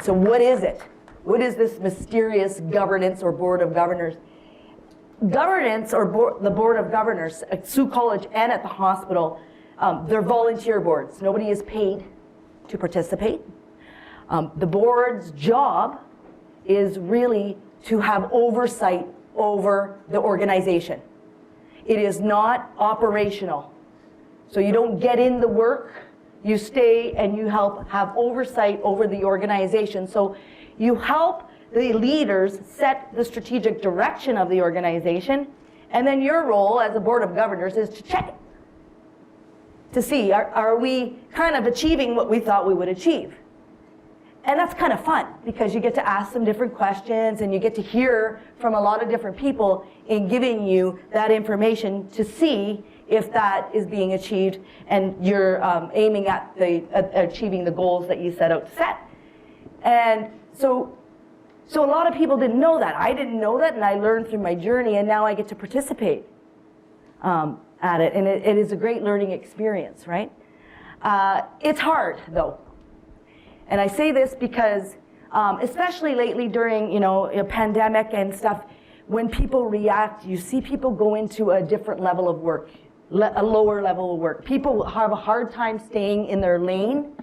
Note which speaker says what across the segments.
Speaker 1: So what is it? What is this mysterious governance or board of governors? Governance, or the board of governors at Sault College and at the hospital, they're volunteer boards. Nobody is paid to participate. The board's job is really to have oversight over the organization. It is not operational. So you don't get in the work, you stay and you help have oversight over the organization. So you help the leaders set the strategic direction of the organization, and then your role as a board of governors is to check it. To see, are we kind of achieving what we thought we would achieve? And that's kind of fun, because you get to ask some different questions and you get to hear from a lot of different people in giving you that information to see if that is being achieved and you're aiming at achieving the goals that you set out to set. And so a lot of people didn't know that. I didn't know that, and I learned through my journey, and now I get to participate at it. And it is a great learning experience, right? It's hard, though. And I say this because, especially lately during, a pandemic and stuff, when people react, you see people go into a different level of work, a lower level of work. People have a hard time staying in their lane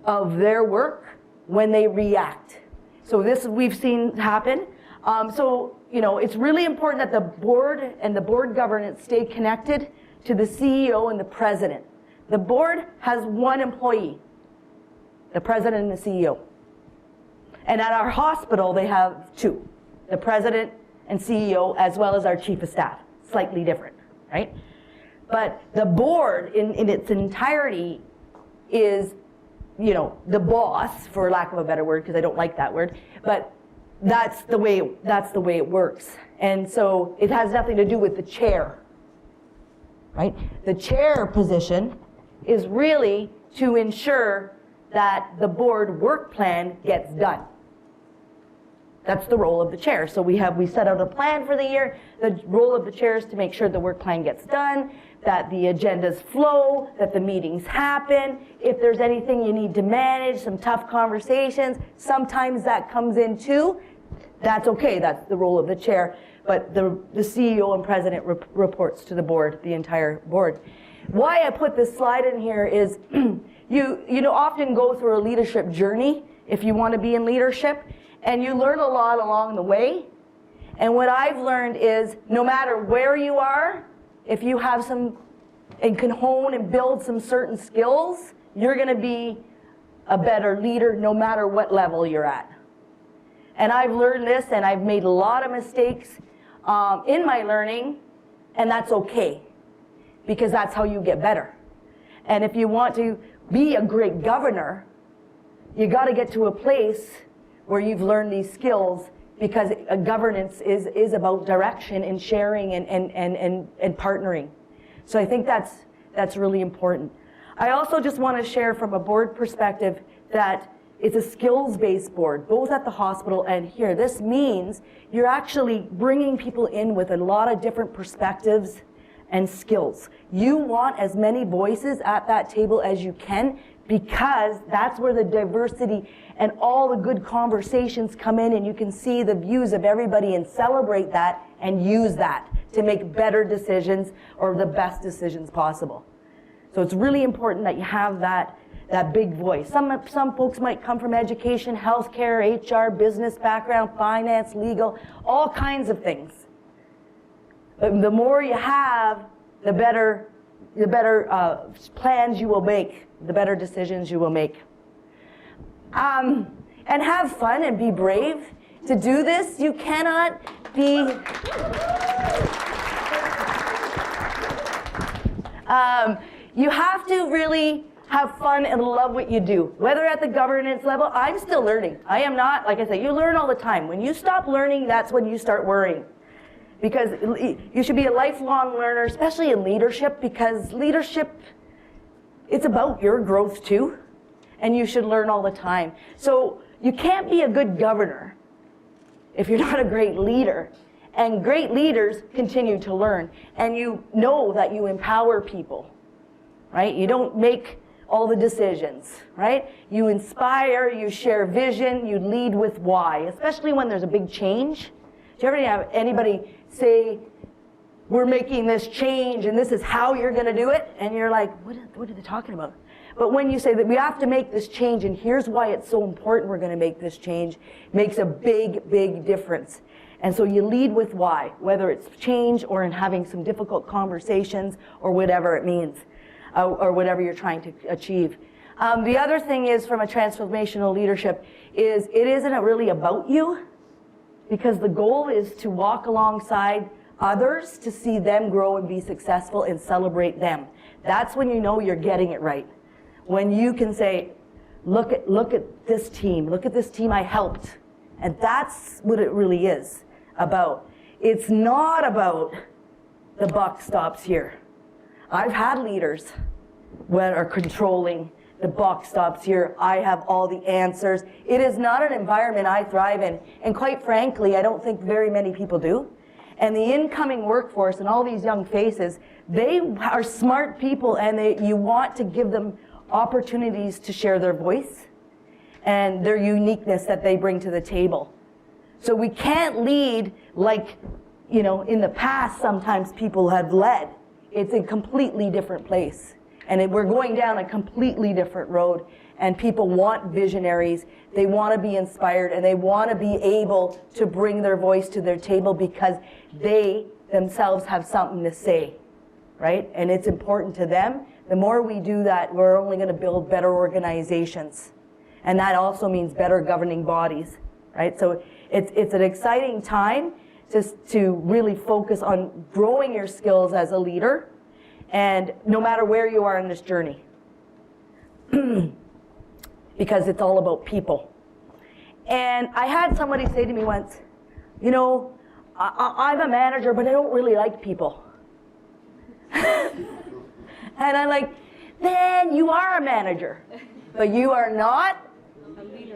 Speaker 1: of their work when they react. So this we've seen happen. It's really important that the board and the board governance stay connected to the CEO and the president. The board has one employee, the president and the CEO. And at our hospital, they have two, the president and CEO, as well as our chief of staff. Slightly different, right? But the board in its entirety is, the boss, for lack of a better word, because I don't like that word, but that's the way it works. And so it has nothing to do with the chair, right? The chair position is really to ensure that the board work plan gets done. That's the role of the chair. So we set out a plan for the year. The role of the chair is to make sure the work plan gets done, that the agendas flow, that the meetings happen. If there's anything you need to manage, some tough conversations, sometimes that comes in too. That's okay, that's the role of the chair. But the CEO and president reports to the board, the entire board. Why I put this slide in here is you often go through a leadership journey if you want to be in leadership, and you learn a lot along the way. And what I've learned is no matter where you are, if you have some and can hone and build some certain skills, you're going to be a better leader no matter what level you're at. And I've learned this, and I've made a lot of mistakes in my learning, and that's okay, because that's how you get better. And if you want to be a great governor, you got to get to a place where you've learned these skills, because governance is about direction and sharing and partnering. So I think that's really important. I also just want to share from a board perspective that it's a skills-based board, both at the hospital and here. This means you're actually bringing people in with a lot of different perspectives and skills. You want as many voices at that table as you can, because that's where the diversity and all the good conversations come in, and you can see the views of everybody and celebrate that and use that to make better decisions or the best decisions possible. So it's really important that you have that big voice. Some folks might come from education, healthcare, HR, business background, finance, legal, all kinds of things. But the more you have, the better plans you will make, the better decisions you will make. And have fun and be brave. To do this, you cannot be... you have to really have fun and love what you do. Whether at the governance level, I'm still learning. I am not, like I said, you learn all the time. When you stop learning, that's when you start worrying. Because you should be a lifelong learner, especially in leadership, because leadership, it's about your growth too, and you should learn all the time. So you can't be a good governor if you're not a great leader. And great leaders continue to learn, and you know that you empower people, right? You don't make all the decisions, right? You inspire, you share vision, you lead with why, especially when there's a big change. Do you ever have anybody say, we're making this change and this is how you're going to do it? And you're like, what are they talking about? But when you say that we have to make this change and here's why it's so important we're going to make this change, makes a big, big difference. And so you lead with why, whether it's change or in having some difficult conversations or whatever it means, or whatever you're trying to achieve. The other thing is, from a transformational leadership, is it isn't really about you, because the goal is to walk alongside others to see them grow and be successful and celebrate them. That's when you know you're getting it right. When you can say, look at this team I helped. And that's what it really is about. It's not about the buck stops here. I've had leaders that are controlling, the buck stops here, I have all the answers. It is not an environment I thrive in. And quite frankly, I don't think very many people do. And the incoming workforce and all these young faces, they are smart people, and you want to give them opportunities to share their voice and their uniqueness that they bring to the table. So we can't lead like, in the past sometimes people have led. It's a completely different place. And we're going down a completely different road. And people want visionaries. They want to be inspired, and they want to be able to bring their voice to their table because they themselves have something to say, right? And it's important to them. The more we do that, we're only going to build better organizations. And that also means better governing bodies, right? So it's an exciting time to really focus on growing your skills as a leader, and no matter where you are in this journey. Because it's all about people. And I had somebody say to me once, I'm a manager, but I don't really like people. And I'm like, then you are a manager, but you are not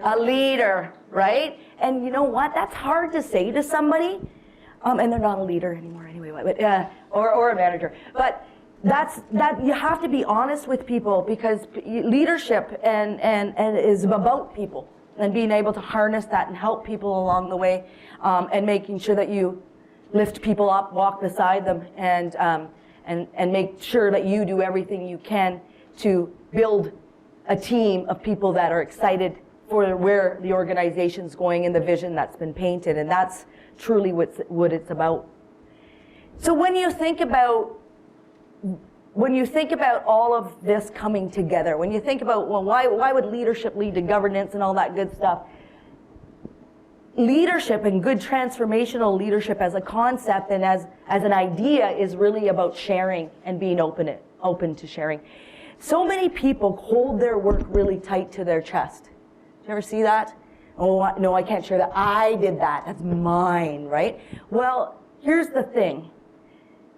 Speaker 1: a leader, right? And you know what? That's hard to say to somebody. And they're not a leader anymore anyway, but, or a manager. But that you have to be honest with people, because leadership and is about people and being able to harness that and help people along the way, and making sure that you lift people up, walk beside them, and make sure that you do everything you can to build a team of people that are excited for where the organization's going and the vision that's been painted. And that's truly what it's about. So when you think about all of this coming together, when you think about, well, why would leadership lead to governance and all that good stuff? Leadership and good transformational leadership as a concept and as an idea is really about sharing and being open to sharing. So many people hold their work really tight to their chest. Do you ever see that? Oh, no, I can't share that. I did that. That's mine, right? Well, here's the thing.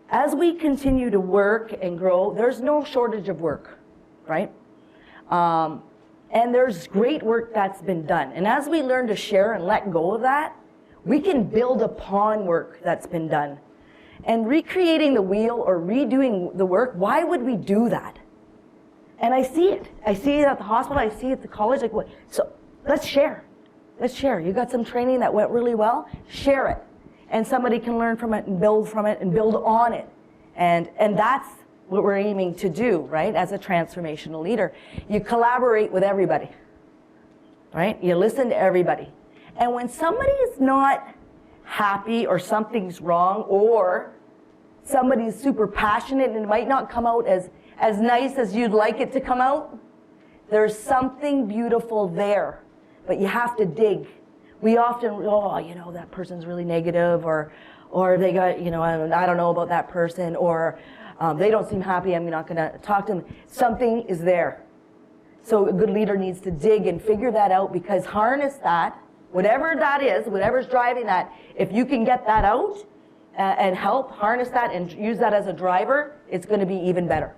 Speaker 1: As we continue to work and grow, there's no shortage of work, right? And there's great work that's been done. And as we learn to share and let go of that, we can build upon work that's been done. And recreating the wheel or redoing the work, why would we do that? And I see it. I see it at the hospital. I see it at the college. Like, what? So let's share. Let's share. You got some training that went really well? Share it. And somebody can learn from it and build from it and build on it. And that's what we're aiming to do, right, as a transformational leader. You collaborate with everybody, right? You listen to everybody. And when somebody is not happy or something's wrong or somebody's super passionate and it might not come out as nice as you'd like it to come out, there's something beautiful there. But you have to dig. We often, that person's really negative, or they got, I don't know about that person, or they don't seem happy, I'm not going to talk to them. Something is there. So a good leader needs to dig and figure that out, because harness that, whatever that is, whatever's driving that, if you can get that out and help harness that and use that as a driver, it's going to be even better.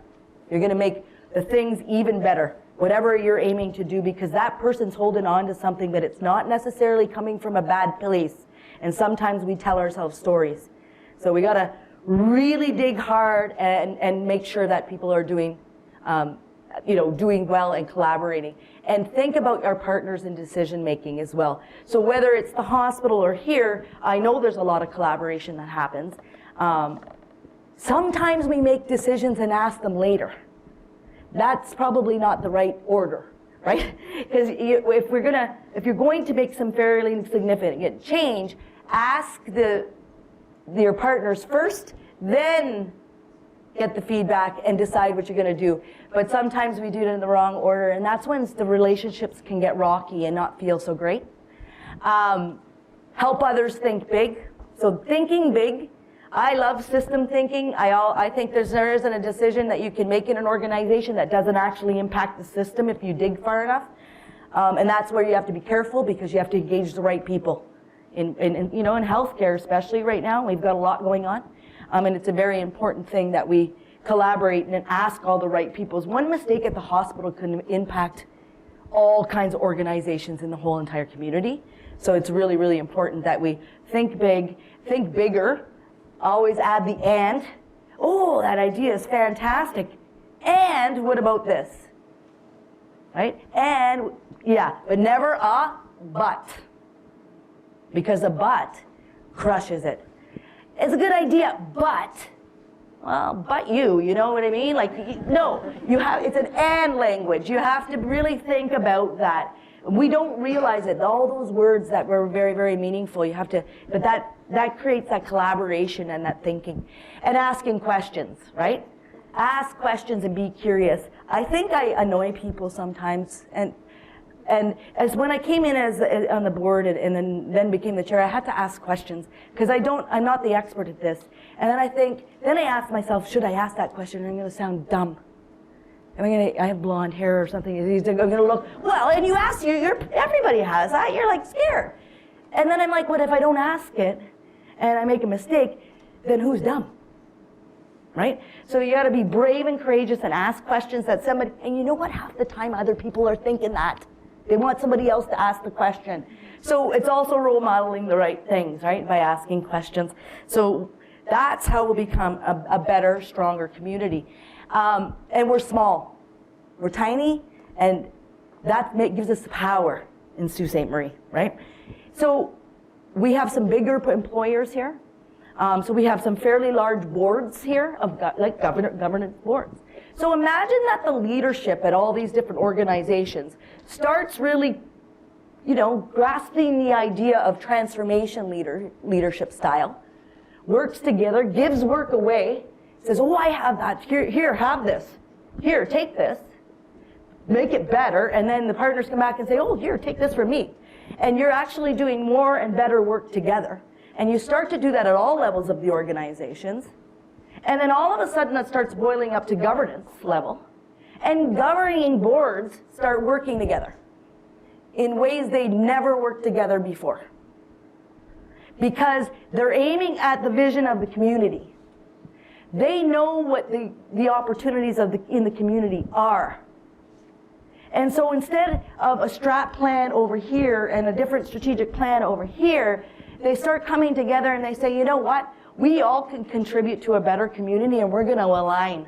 Speaker 1: You're going to make the things even better, whatever you're aiming to do, because that person's holding on to something, but it's not necessarily coming from a bad place. And sometimes we tell ourselves stories. So we got to really dig hard and make sure that people are doing doing well and collaborating. And think about our partners in decision making as well. So whether it's the hospital or here, I know there's a lot of collaboration that happens. Sometimes we make decisions and ask them later. That's probably not the right order, right? Because if you're going to make some fairly significant change, ask your partners first, then get the feedback and decide what you're going to do. But sometimes we do it in the wrong order, and that's when the relationships can get rocky and not feel so great. Help others think big. So thinking big. I love system thinking. I think there isn't a decision that you can make in an organization that doesn't actually impact the system if you dig far enough. And that's where you have to be careful, because you have to engage the right people. In healthcare especially right now, we've got a lot going on. And it's a very important thing that we collaborate and ask all the right people. One mistake at the hospital can impact all kinds of organizations in the whole entire community. So it's really, really important that we think big, think bigger. Always add the and. Oh, that idea is fantastic. And what about this? Right? And, yeah, but never a but. Because a but crushes it. It's a good idea, but you know what I mean? Like, no, it's an and language. You have to really think about that. We don't realize it. All those words that were very, very meaningful, you have to, but that creates that collaboration and that thinking. And asking questions, right? Ask questions and be curious. I think I annoy people sometimes, and as when I came in on the board and then became the chair, I had to ask questions, because I'm not the expert at this. And then I asked myself, should I ask that question? I'm going to sound dumb. I have blonde hair or something. He's going to look, well, and you ask, everybody has that. You're like scared. And then I'm like, what if I don't ask it and I make a mistake? Then who's dumb? Right? So you got to be brave and courageous and ask questions that somebody, and you know what? Half the time other people are thinking that. They want somebody else to ask the question. So it's also role modeling the right things, right? By asking questions. So that's how we'll become a better, stronger community. And we're small. We're tiny, and that gives us the power in Sault Ste. Marie, right? So we have some bigger employers here. So we have some fairly large boards here, like governance boards. So imagine that the leadership at all these different organizations starts really, grasping the idea of transformation leadership style, works together, gives work away, says, oh, I have that, here, have this, here, take this, make it better, and then the partners come back and say, oh, here, take this from me. And you're actually doing more and better work together. And you start to do that at all levels of the organizations. And then all of a sudden it starts boiling up to governance level. And governing boards start working together in ways they never worked together before. Because they're aiming at the vision of the community. They know what the opportunities in the community are. And so instead of a strat plan over here and a different strategic plan over here, they start coming together and they say, you know what? We all can contribute to a better community, and we're going to align.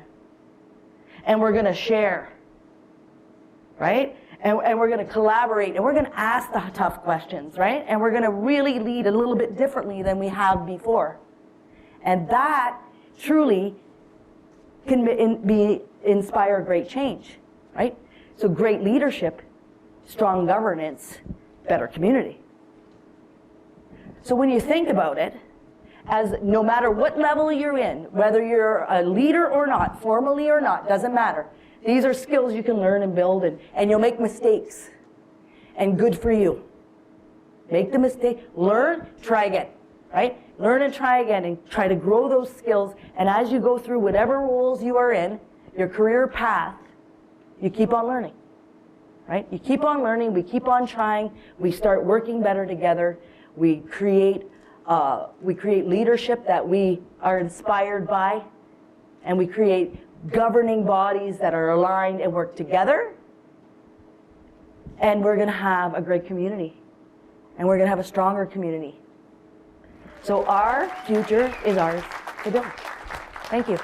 Speaker 1: And we're going to share. Right? And we're going to collaborate. And we're going to ask the tough questions. Right? And we're going to really lead a little bit differently than we have before. And that truly can inspire great change. Right? So great leadership, strong governance, better community. So when you think about it, as no matter what level you're in, whether you're a leader or not, formally or not, doesn't matter. These are skills you can learn and build, and you'll make mistakes. And good for you. Make the mistake, learn, try again, right? Learn and try again, and try to grow those skills. And as you go through whatever roles you are in, your career path, you keep on learning, right? You keep on learning, we keep on trying, we start working better together, we create leadership that we are inspired by, and we create governing bodies that are aligned and work together, and we're going to have a great community, and we're going to have a stronger community. So our future is ours to build. Thank you.